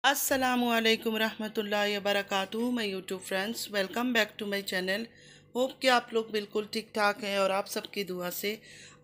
अस्सलामुअलैकुम रहमतुल्लाहि व बरकातुहू। My YouTube friends, welcome back to my channel. Hope कि आप लोग बिल्कुल ठीक ठाक हैं और आप सबकी दुआ से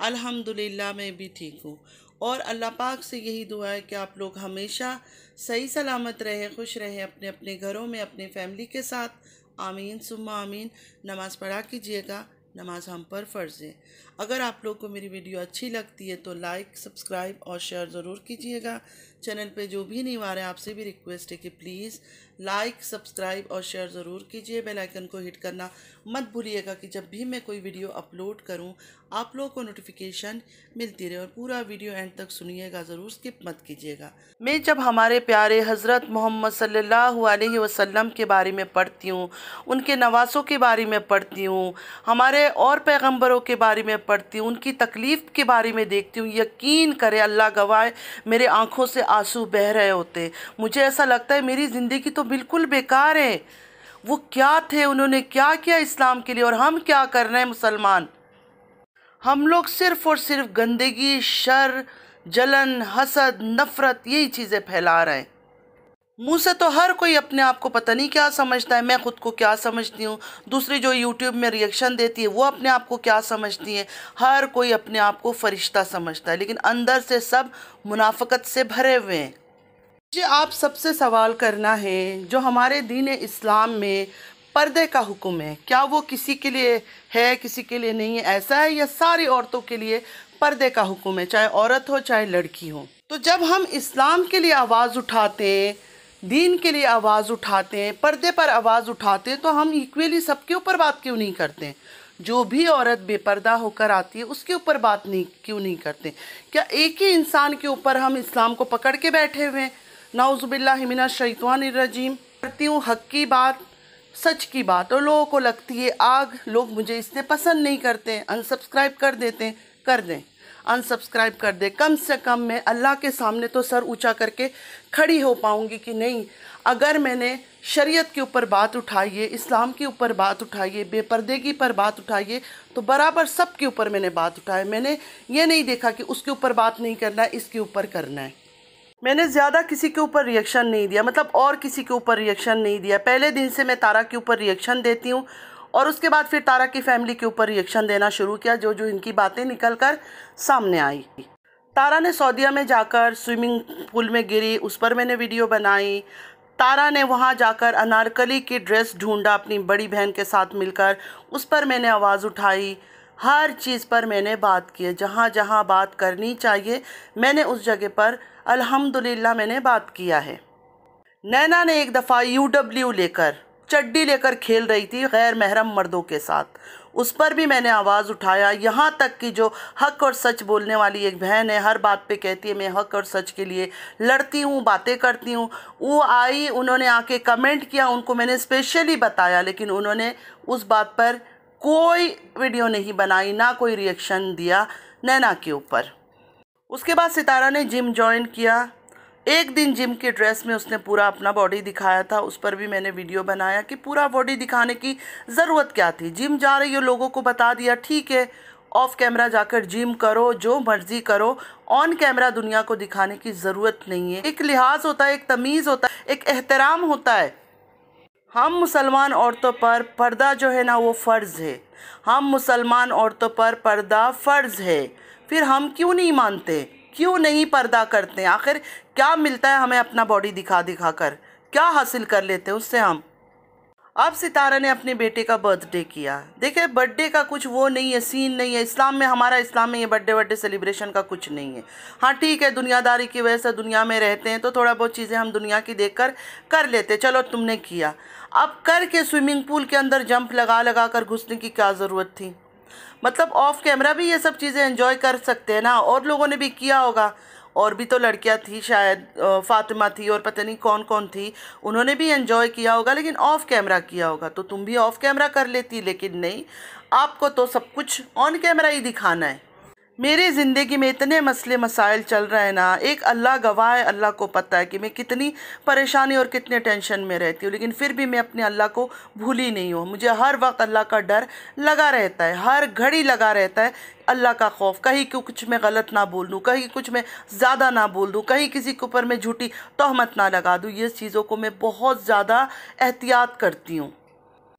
अल्हम्दुलिल्लाह मैं भी ठीक हूँ। और अल्लाह पाक से यही दुआ है कि आप लोग हमेशा सही सलामत रहें, खुश रहें अपने अपने घरों में अपने फैमिली के साथ। आमीन सुम्मा आमीन। नमाज़ पढ़ा कीजिएगा, नमाज हम पर फ़र्ज़ है। अगर आप लोग को मेरी वीडियो अच्छी लगती है तो लाइक, सब्सक्राइब और शेयर ज़रूर कीजिएगा। चैनल पे जो भी नहीं आ रहे हैं आपसे भी रिक्वेस्ट है कि प्लीज़ लाइक, सब्सक्राइब और शेयर ज़रूर कीजिए। बेल आइकन को हिट करना मत भूलिएगा कि जब भी मैं कोई वीडियो अपलोड करूं आप लोगों को नोटिफिकेशन मिलती रहे। और पूरा वीडियो एंड तक सुनिएगा, ज़रूर स्किप मत कीजिएगा। मैं जब हमारे प्यारे हज़रत मोहम्मद सल्लल्लाहु अलैहि वसल्लम के बारे में पढ़ती हूँ, उनके नवासों के बारे में पढ़ती हूँ, हमारे और पैगंबरों के बारे में पढ़ती हूँ, उनकी तकलीफ़ के बारे में देखती हूँ, यकीन करे अल्लाह गवाह मेरे आँखों से आंसू बह रहे होते। मुझे ऐसा लगता है मेरी ज़िंदगी तो बिल्कुल बेकार है। वो क्या थे, उन्होंने क्या किया इस्लाम के लिए और हम क्या कर रहे हैं मुसलमान। हम लोग सिर्फ़ और सिर्फ गंदगी, शर, जलन, हसद, नफ़रत यही चीज़ें फैला रहे हैं। मुँह से तो हर कोई अपने आप को पता नहीं क्या समझता है, मैं ख़ुद को क्या समझती हूँ, दूसरी जो यूट्यूब में रिएक्शन देती है वो अपने आप को क्या समझती है। हर कोई अपने आप को फ़रिश्ता समझता है, लेकिन अंदर से सब मुनाफ़कत से भरे हुए हैं। मुझे आप सबसे सवाल करना है, जो हमारे दीन इस्लाम में पर्दे का हुक्म है, क्या वो किसी के लिए है किसी के लिए नहीं है, ऐसा है या सारी औरतों के लिए पर्दे का हुक्म है, चाहे औरत हो चाहे लड़की हो। तो जब हम इस्लाम के लिए आवाज़ उठाते हैं, दीन के लिए आवाज़ उठाते हैं, पर्दे पर आवाज़ उठाते हैं, तो हम इक्वली सबके ऊपर बात क्यों नहीं करते हैं। जो भी औरत बेपर्दा होकर आती है उसके ऊपर बात नहीं क्यों नहीं करते। क्या एक ही इंसान के ऊपर हम इस्लाम को पकड़ के बैठे हुए हैं। नाउज़ुबिल्लाहि मिनश शैतानिर रजीम। करती हूँ हक़ की बात, सच की बात, और लोगों को लगती है आग, लोग मुझे इसलिए पसंद नहीं करते, अनसब्सक्राइब कर देते हैं। कर दें, अनसब्सक्राइब कर दे। कम से कम मैं अल्लाह के सामने तो सर ऊंचा करके खड़ी हो पाऊंगी कि नहीं, अगर मैंने शरीयत के ऊपर बात उठाई है, इस्लाम के ऊपर बात उठाई है, बेपर्दगी पर बात उठाई है, तो बराबर सब के ऊपर मैंने बात उठाई। मैंने ये नहीं देखा कि उसके ऊपर बात नहीं करना है, इसके ऊपर करना है। मैंने ज़्यादा किसी के ऊपर रिएक्शन नहीं दिया, मतलब और किसी के ऊपर रिएक्शन नहीं दिया। पहले दिन से मैं तारा के ऊपर रिएक्शन देती हूँ और उसके बाद फिर तारा की फैमिली के ऊपर रिएक्शन देना शुरू किया, जो जो इनकी बातें निकल कर सामने आई। तारा ने सऊदीया में जाकर स्विमिंग पूल में गिरी, उस पर मैंने वीडियो बनाई। तारा ने वहाँ जाकर अनारकली की ड्रेस ढूंढा अपनी बड़ी बहन के साथ मिलकर, उस पर मैंने आवाज़ उठाई। हर चीज़ पर मैंने बात की है, जहाँ जहाँ बात करनी चाहिए मैंने उस जगह पर अल्हम्दुलिल्लाह मैंने बात किया है। नैना ने एक दफ़ा UW लेकर, चड्डी लेकर खेल रही थी गैर महरम मर्दों के साथ, उस पर भी मैंने आवाज़ उठाया। यहाँ तक कि जो हक़ और सच बोलने वाली एक बहन है, हर बात पे कहती है मैं हक़ और सच के लिए लड़ती हूँ, बातें करती हूँ, वो आई, उन्होंने आके कमेंट किया, उनको मैंने स्पेशली बताया, लेकिन उन्होंने उस बात पर कोई वीडियो नहीं बनाई, ना कोई रिएक्शन दिया नैना के ऊपर। उसके बाद सितारा ने जिम ज्वाइन किया। एक दिन जिम के ड्रेस में उसने पूरा अपना बॉडी दिखाया था, उस पर भी मैंने वीडियो बनाया कि पूरा बॉडी दिखाने की ज़रूरत क्या थी। जिम जा रही हो, लोगों को बता दिया, ठीक है ऑफ कैमरा जाकर जिम करो, जो मर्ज़ी करो, ऑन कैमरा दुनिया को दिखाने की ज़रूरत नहीं है। एक लिहाज होता है, एक तमीज़ होता है, एक एहतराम होता है। हम मुसलमान औरतों पर पर्दा जो है ना वो फ़र्ज़ है। हम मुसलमान औरतों पर पर्दा फ़र्ज़ है, फिर हम क्यों नहीं मानते, क्यों नहीं पर्दा करते। आखिर क्या मिलता है हमें अपना बॉडी दिखा दिखा कर, क्या हासिल कर लेते हैं उससे हम। अब सितारा ने अपने बेटे का बर्थडे किया। देखिए बर्थडे का कुछ वो नहीं है, सीन नहीं है इस्लाम में, हमारा इस्लाम में ये बर्थडे सेलिब्रेशन का कुछ नहीं है। हाँ ठीक है, दुनियादारी की वजह से दुनिया में रहते हैं तो थोड़ा बहुत चीज़ें हम दुनिया की देखकर कर लेते, चलो तुमने किया। अब करके स्विमिंग पूल के अंदर जंप लगा लगा कर घुसने की क्या ज़रूरत थी। मतलब ऑफ कैमरा भी ये सब चीज़ें एंजॉय कर सकते हैं ना, और लोगों ने भी किया होगा। और भी तो लड़कियां थी, शायद फातिमा थी और पता नहीं कौन कौन थी, उन्होंने भी एंजॉय किया होगा, लेकिन ऑफ कैमरा किया होगा। तो तुम भी ऑफ कैमरा कर लेती, लेकिन नहीं, आपको तो सब कुछ ऑन कैमरा ही दिखाना है। मेरी ज़िंदगी में इतने मसले मसाइल चल रहे हैं ना, एक अल्लाह गवाह है, अल्लाह को पता है कि मैं कितनी परेशानी और कितने टेंशन में रहती हूँ, लेकिन फिर भी मैं अपने अल्लाह को भूली नहीं हूँ। मुझे हर वक्त अल्लाह का डर लगा रहता है, हर घड़ी लगा रहता है अल्लाह का खौफ। कहीं कुछ मैं गलत ना बोल दूँ, कहीं कुछ मैं ज़्यादा ना बोल दूँ, कहीं किसी के ऊपर मैं झूठी तोहमत ना लगा दूँ। ये चीज़ों को मैं बहुत ज़्यादा एहतियात करती हूँ।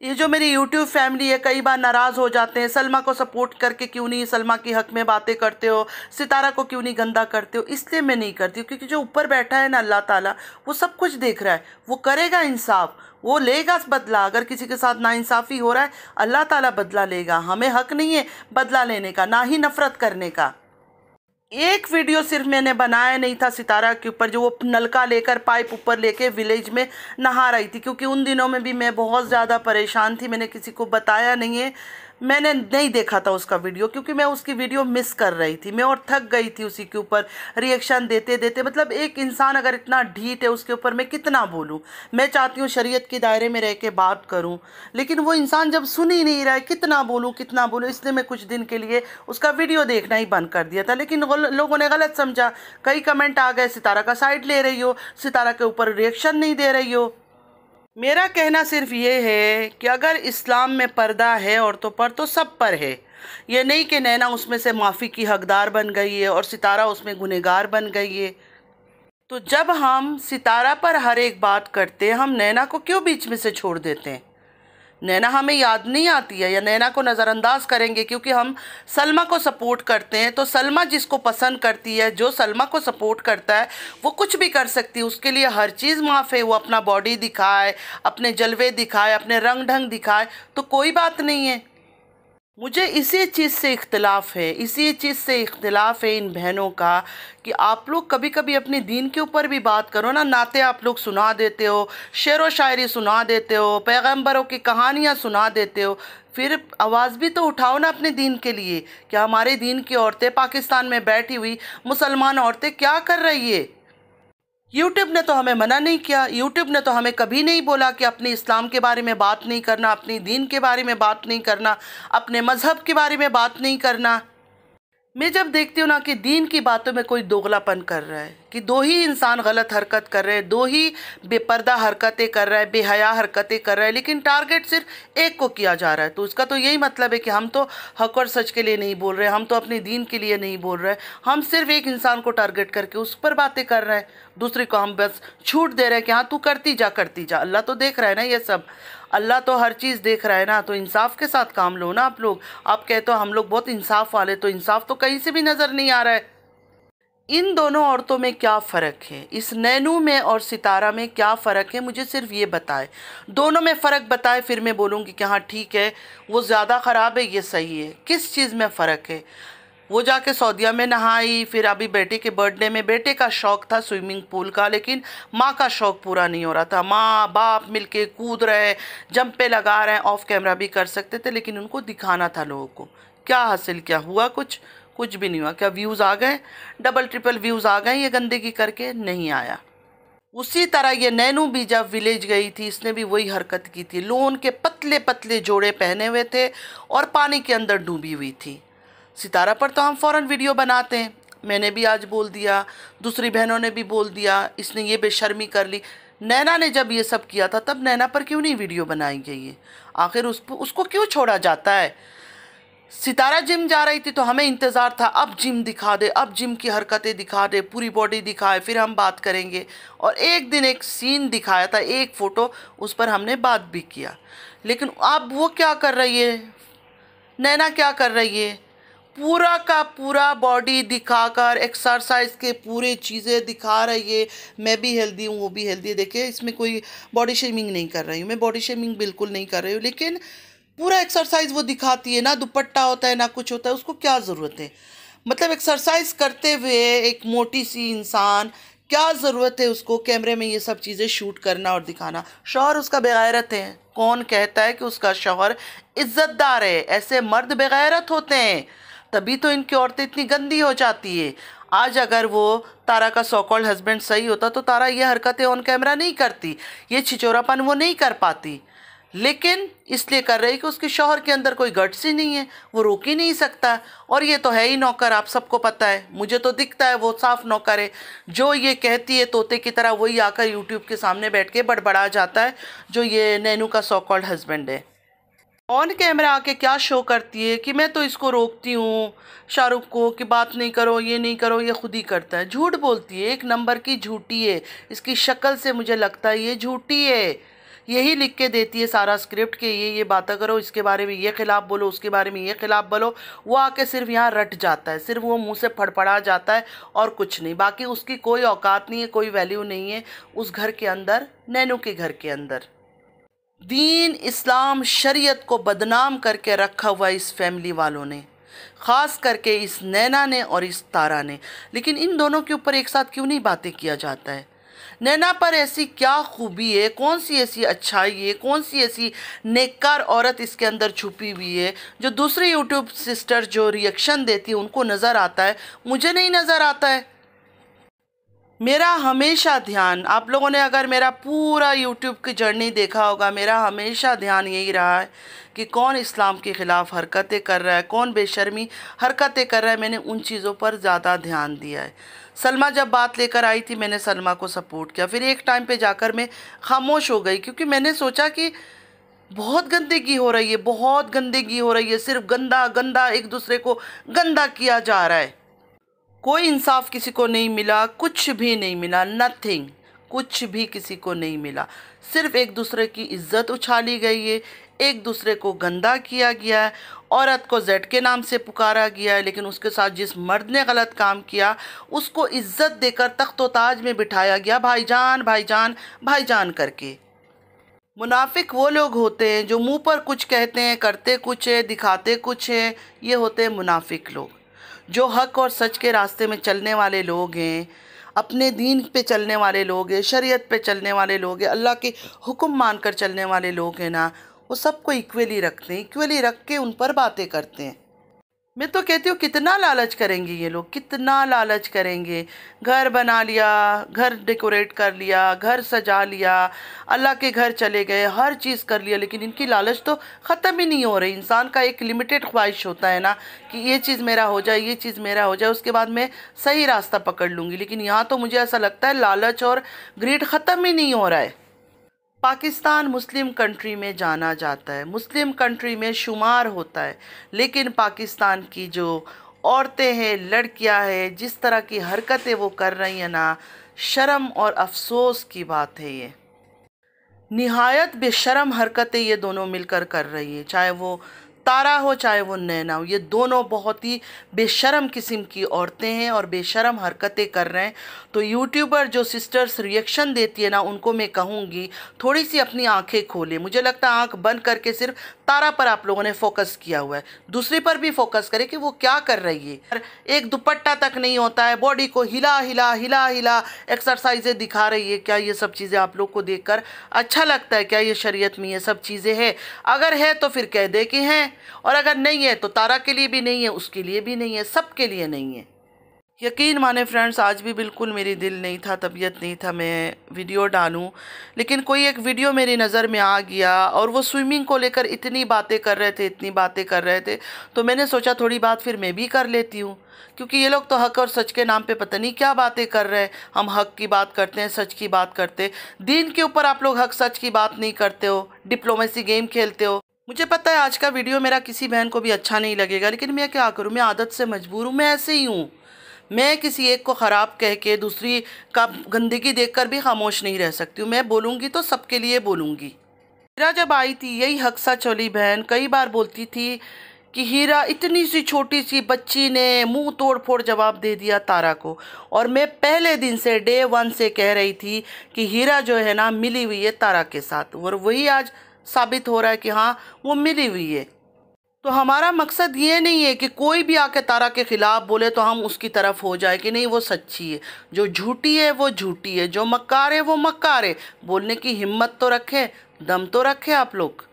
ये जो मेरी यूट्यूब फैमिली है, कई बार नाराज़ हो जाते हैं, सलमा को सपोर्ट करके क्यों नहीं सलमा के हक़ में बातें करते हो, सितारा को क्यों नहीं गंदा करते हो। इसलिए मैं नहीं करती हूँ, क्योंकि जो ऊपर बैठा है ना अल्लाह ताला, वो सब कुछ देख रहा है, वो करेगा इंसाफ, वो लेगा बदला। अगर किसी के साथ नाइंसाफ़ी हो रहा है, अल्लाह ताला बदला लेगा। हमें हक़ नहीं है बदला लेने का, ना ही नफ़रत करने का। एक वीडियो सिर्फ मैंने बनाया नहीं था सितारा के ऊपर, जो वो नलका लेकर पाइप ऊपर लेके विलेज में नहा रही थी, क्योंकि उन दिनों में भी मैं बहुत ज़्यादा परेशान थी। मैंने किसी को बताया नहीं है, मैंने नहीं देखा था उसका वीडियो, क्योंकि मैं उसकी वीडियो मिस कर रही थी मैं, और थक गई थी उसी के ऊपर रिएक्शन देते देते। मतलब एक इंसान अगर इतना ढीठ है, उसके ऊपर मैं कितना बोलूँ। मैं चाहती हूँ शरीयत के दायरे में रह के बात करूँ, लेकिन वो इंसान जब सुन ही नहीं रहा है, कितना बोलूँ कितना बोलूँ। इसलिए मैं कुछ दिन के लिए उसका वीडियो देखना ही बंद कर दिया था, लेकिन लोगों ने गलत समझा। कई कमेंट आ गए, सितारा का साइड ले रही हो, सितारा के ऊपर रिएक्शन नहीं दे रही हो। मेरा कहना सिर्फ ये है कि अगर इस्लाम में पर्दा है औरतों पर, तो सब पर है। ये नहीं कि नैना उसमें से माफ़ी की हकदार बन गई है और सितारा उसमें गुनहगार बन गई है। तो जब हम सितारा पर हर एक बात करते हैं, हम नैना को क्यों बीच में से छोड़ देते हैं। नैना हमें याद नहीं आती है, या नैना को नज़रअंदाज करेंगे क्योंकि हम सलमा को सपोर्ट करते हैं। तो सलमा जिसको पसंद करती है, जो सलमा को सपोर्ट करता है, वो कुछ भी कर सकती है, उसके लिए हर चीज़ माफ़ है। वो अपना बॉडी दिखाए, अपने जलवे दिखाए, अपने रंग ढंग दिखाए, तो कोई बात नहीं है। मुझे इसी चीज़ से इख्तिलाफ़ है, इसी चीज़ से इख्तिलाफ़ है इन बहनों का, कि आप लोग कभी कभी अपने दीन के ऊपर भी बात करो ना। नाते आप लोग सुना देते हो, शेर व शायरी सुना देते हो, पैगंबरों की कहानियाँ सुना देते हो, फिर आवाज़ भी तो उठाओ ना अपने दीन के लिए। क्या हमारे दीन की औरतें पाकिस्तान में बैठी हुई मुसलमान औरतें क्या कर रही है। यूट्यूब ने तो हमें मना नहीं किया, यूट्यूब ने तो हमें कभी नहीं बोला कि अपने इस्लाम के बारे में बात नहीं करना, अपनी दीन के बारे में बात नहीं करना, अपने मज़हब के बारे में बात नहीं करना। मैं जब देखती हूँ ना कि दीन की बातों में कोई दोगलापन कर रहा है, कि दो ही इंसान गलत हरकत कर रहे हैं, दो ही बेपर्दा हरकतें कर रहा है, बेहया हरकतें कर रहा है, लेकिन टारगेट सिर्फ एक को किया जा रहा है, तो उसका तो यही मतलब है कि हम तो हक और सच के लिए नहीं बोल रहे, हम तो अपने दीन के लिए नहीं बोल रहे, हम सिर्फ एक इंसान को टारगेट करके उस पर बातें कर रहे हैं, दूसरे को हम बस छूट दे रहे हैं कि हाँ तू करती जा करती जा। अल्लाह तो देख रहा है ना ये सब, अल्लाह तो हर चीज़ देख रहा है ना। तो इंसाफ के साथ काम लो ना आप लोग। आप कहते हो हम लोग बहुत इंसाफ वाले, तो इंसाफ तो कहीं से भी नज़र नहीं आ रहा है। इन दोनों औरतों में क्या फ़र्क है, इस नैनू में और सितारा में क्या फ़र्क है, मुझे सिर्फ ये बताए। दोनों में फ़र्क बताए, फिर मैं बोलूँगी कि हाँ ठीक है वो ज़्यादा ख़राब है, ये सही है। किस चीज़ में फ़र्क है। वो जाके सऊदीया में नहाई, फिर अभी बेटे के बर्थडे में बेटे का शौक़ था स्विमिंग पूल का, लेकिन माँ का शौक़ पूरा नहीं हो रहा था। माँ बाप मिलके कूद रहे, जंपे लगा रहे हैं, ऑफ कैमरा भी कर सकते थे, लेकिन उनको दिखाना था लोगों को। क्या हासिल क्या हुआ, कुछ भी नहीं हुआ। क्या व्यूज़ आ गए, डबल ट्रिपल व्यूज़ आ गए ये गंदगी करके? नहीं आया। उसी तरह ये नैनू भी जब विलेज गई थी, इसने भी वही हरकत की थी। लोन के पतले पतले जोड़े पहने हुए थे और पानी के अंदर डूबी हुई थी। सितारा पर तो हम फ़ौरन वीडियो बनाते हैं, मैंने भी आज बोल दिया, दूसरी बहनों ने भी बोल दिया, इसने ये बेशर्मी कर ली। नैना ने जब ये सब किया था, तब नैना पर क्यों नहीं वीडियो बनाई गई है। आखिर उसको क्यों छोड़ा जाता है। सितारा जिम जा रही थी तो हमें इंतज़ार था अब जिम दिखा दे, अब जिम की हरकतें दिखा दे, पूरी बॉडी दिखाए, फिर हम बात करेंगे। और एक दिन एक सीन दिखाया था, एक फ़ोटो, उस पर हमने बात भी किया। लेकिन अब वो क्या कर रही है, नैना क्या कर रही है, पूरा का पूरा बॉडी दिखाकर एक्सरसाइज के पूरे चीज़ें दिखा रही है। मैं भी हेल्दी हूँ, वो भी हेल्दी है। देखिए इसमें कोई बॉडी शेमिंग नहीं कर रही हूँ, मैं बॉडी शेमिंग बिल्कुल नहीं कर रही हूँ, लेकिन पूरा एक्सरसाइज वो दिखाती है ना, दुपट्टा होता है ना कुछ होता है, उसको क्या ज़रूरत है। मतलब एक्सरसाइज करते हुए एक मोटी सी इंसान, क्या ज़रूरत है उसको कैमरे में ये सब चीज़ें शूट करना और दिखाना। शौहर उसका बेगैरत है, कौन कहता है कि उसका शौहर इज़्ज़तदार है। ऐसे मर्द बेगैरत होते हैं, तभी तो इनकी औरतें इतनी गंदी हो जाती है। आज अगर वो तारा का सो कॉल्ड हस्बैंड सही होता तो तारा ये हरकतें ऑन कैमरा नहीं करती, ये छिचोरापन वो नहीं कर पाती। लेकिन इसलिए कर रही कि उसके शौहर के अंदर कोई गट्स ही नहीं है, वो रोक ही नहीं सकता। और ये तो है ही नौकर, आप सबको पता है, मुझे तो दिखता है वो साफ नौकर है। जो ये कहती है तोते की तरह वही आकर यूट्यूब के सामने बैठ के बड़बड़ा जाता है, जो ये नैनू का सो कॉल्ड हस्बैंड है। ऑन कैमरा आके क्या शो करती है कि मैं तो इसको रोकती हूँ शाहरुख को कि बात नहीं करो, ये नहीं करो, ये खुद ही करता है। झूठ बोलती है, एक नंबर की झूठी है। इसकी शक्ल से मुझे लगता है ये झूठी है। यही लिख के देती है सारा स्क्रिप्ट कि ये बातें करो, इसके बारे में ये खिलाफ बोलो, उसके बारे में ये खिलाफ बोलो। वो आके सिर्फ यहाँ रट जाता है, सिर्फ वो मुंह से फड़फड़ा जाता है और कुछ नहीं। बाकी उसकी कोई औकात नहीं है, कोई वैल्यू नहीं है उस घर के अंदर, नैनू के घर के अंदर। दीन इस्लाम शरीयत को बदनाम करके रखा हुआ इस फैमिली वालों ने, ख़ास करके इस नैना ने और इस तारा ने। लेकिन इन दोनों के ऊपर एक साथ क्यों नहीं बातें किया जाता है? नैना पर ऐसी क्या खूबी है, कौन सी ऐसी अच्छाई है, कौन सी ऐसी नेककार औरत इसके अंदर छुपी हुई है जो दूसरे यूट्यूब सिस्टर जो रिएक्शन देती है उनको नज़र आता है, मुझे नहीं नज़र आता है। मेरा हमेशा ध्यान, आप लोगों ने अगर मेरा पूरा यूट्यूब की जर्नी देखा होगा, मेरा हमेशा ध्यान यही रहा है कि कौन इस्लाम के ख़िलाफ़ हरकतें कर रहा है, कौन बेशर्मी हरकतें कर रहा है। मैंने उन चीज़ों पर ज़्यादा ध्यान दिया है। सलमा जब बात लेकर आई थी मैंने सलमा को सपोर्ट किया, फिर एक टाइम पे जाकर मैं खामोश हो गई क्योंकि मैंने सोचा कि बहुत गंदगी हो रही है, बहुत गंदगी हो रही है, सिर्फ गंदा गंदा एक दूसरे को गंदा किया जा रहा है। कोई इंसाफ किसी को नहीं मिला, कुछ भी नहीं मिला, नथिंग, कुछ भी किसी को नहीं मिला। सिर्फ एक दूसरे की इज्जत उछाली गई है, एक दूसरे को गंदा किया गया है, औरत को जेड के नाम से पुकारा गया है। लेकिन उसके साथ जिस मर्द ने गलत काम किया उसको इज्जत देकर तख्तो ताज में बिठाया गया, भाईजान भाईजान भाईजान करके। मुनाफिक वो लोग होते हैं जो मुंह पर कुछ कहते हैं, करते कुछ है, दिखाते कुछ है। ये होते हैं मुनाफिक लोग। जो हक और सच के रास्ते में चलने वाले लोग हैं, अपने दीन पे चलने वाले लोग हैं, शरीयत पे चलने वाले लोग हैं, अल्लाह के हुक्म मानकर चलने वाले लोग हैं ना, वो सबको इक्वली रखते हैं, इक्वली रख के उन पर बातें करते हैं। मैं तो कहती हूँ कितना लालच करेंगे ये लोग, कितना लालच करेंगे। घर बना लिया, घर डेकोरेट कर लिया, घर सजा लिया, अल्लाह के घर चले गए, हर चीज़ कर लिया, लेकिन इनकी लालच तो ख़त्म ही नहीं हो रही। इंसान का एक लिमिटेड ख्वाहिश होता है ना कि ये चीज़ मेरा हो जाए, ये चीज़ मेरा हो जाए, उसके बाद मैं सही रास्ता पकड़ लूँगी। लेकिन यहाँ तो मुझे ऐसा लगता है लालच और ग्रीड ख़त्म ही नहीं हो रहा है। पाकिस्तान मुस्लिम कंट्री में जाना जाता है, मुस्लिम कंट्री में शुमार होता है, लेकिन पाकिस्तान की जो औरतें हैं, लड़कियां हैं, जिस तरह की हरकतें वो कर रही हैं ना, शर्म और अफसोस की बात है। ये निहायत बेशर्म हरकतें ये दोनों मिलकर कर रही हैं, चाहे वो तारा हो चाहे वो नैना हो। ये दोनों बहुत ही बेशर्म किस्म की औरतें हैं और बेशर्म हरकतें कर रहे हैं। तो यूट्यूबर जो सिस्टर्स रिएक्शन देती है ना, उनको मैं कहूँगी थोड़ी सी अपनी आंखें खोलें। मुझे लगता है आंख बंद करके सिर्फ तारा पर आप लोगों ने फोकस किया हुआ है, दूसरी पर भी फोकस करें कि वो क्या कर रही है। एक दुपट्टा तक नहीं होता है, बॉडी को हिला हिला हिला हिला एक्सरसाइजें दिखा रही है। क्या ये सब चीज़ें आप लोग को देखकर अच्छा लगता है? क्या ये शरीयत में ये सब चीज़ें हैं? अगर है तो फिर कह दे कि हैं, और अगर नहीं है तो तारा के लिए भी नहीं है, उसके लिए भी नहीं है, सबके लिए नहीं है। यकीन माने फ्रेंड्स, आज भी बिल्कुल मेरी दिल नहीं था, तबीयत नहीं था मैं वीडियो डालूं, लेकिन कोई एक वीडियो मेरी नज़र में आ गया और वो स्विमिंग को लेकर इतनी बातें कर रहे थे, इतनी बातें कर रहे थे, तो मैंने सोचा थोड़ी बात फिर मैं भी कर लेती हूँ। क्योंकि ये लोग तो हक और सच के नाम पे पता नहीं क्या बातें कर रहे हैं। हम हक की बात करते हैं, सच की बात करते हैं, दीन के ऊपर आप लोग हक सच की बात नहीं करते हो, डिप्लोमेसी गेम खेलते हो। मुझे पता है आज का वीडियो मेरा किसी बहन को भी अच्छा नहीं लगेगा, लेकिन मैं क्या करूँ, मैं आदत से मजबूर हूँ, मैं ऐसे ही हूँ। मैं किसी एक को ख़राब कह के दूसरी का गंदगी देखकर भी खामोश नहीं रह सकती हूँ। मैं बोलूँगी तो सबके लिए बोलूँगी। हीरा जब आई थी, यही हक सच वाली बहन कई बार बोलती थी कि हीरा, इतनी सी छोटी सी बच्ची ने मुंह तोड़ फोड़ जवाब दे दिया तारा को। और मैं पहले दिन से, डे 1 से कह रही थी कि हीरा जो है ना मिली हुई है तारा के साथ, और वही आज साबित हो रहा है कि हाँ वो मिली हुई है। तो हमारा मकसद ये नहीं है कि कोई भी आके तारा के ख़िलाफ़ बोले तो हम उसकी तरफ हो जाए कि नहीं वो सच्ची है। जो झूठी है वो झूठी है, जो मक्कार है वो मक्कार है। बोलने की हिम्मत तो रखें, दम तो रखें आप लोग।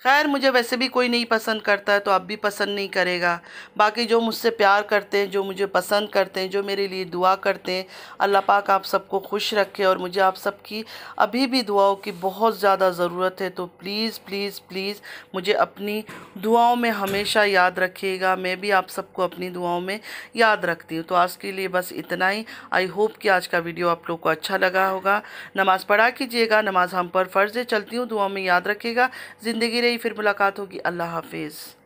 खैर मुझे वैसे भी कोई नहीं पसंद करता है तो अब भी पसंद नहीं करेगा। बाकी जो मुझसे प्यार करते हैं, जो मुझे पसंद करते हैं, जो मेरे लिए दुआ करते हैं, अल्लाह पाक आप सबको खुश रखे। और मुझे आप सबकी अभी भी दुआओं की बहुत ज़्यादा ज़रूरत है, तो प्लीज़ प्लीज़ प्लीज़ मुझे अपनी दुआओं में हमेशा याद रखिएगा। मैं भी आप सबको अपनी दुआओं में याद रखती हूँ। तो आज के लिए बस इतना ही। आई होप कि आज का वीडियो आप लोग को अच्छा लगा होगा। नमाज़ पढ़ा कीजिएगा, नमाज़ हम पर फ़र्ज़ है। चलती हूँ, दुआओं में याद रखिएगा। ज़िंदगी रही, फिर मुलाकात होगी। अल्लाह हाफिज़।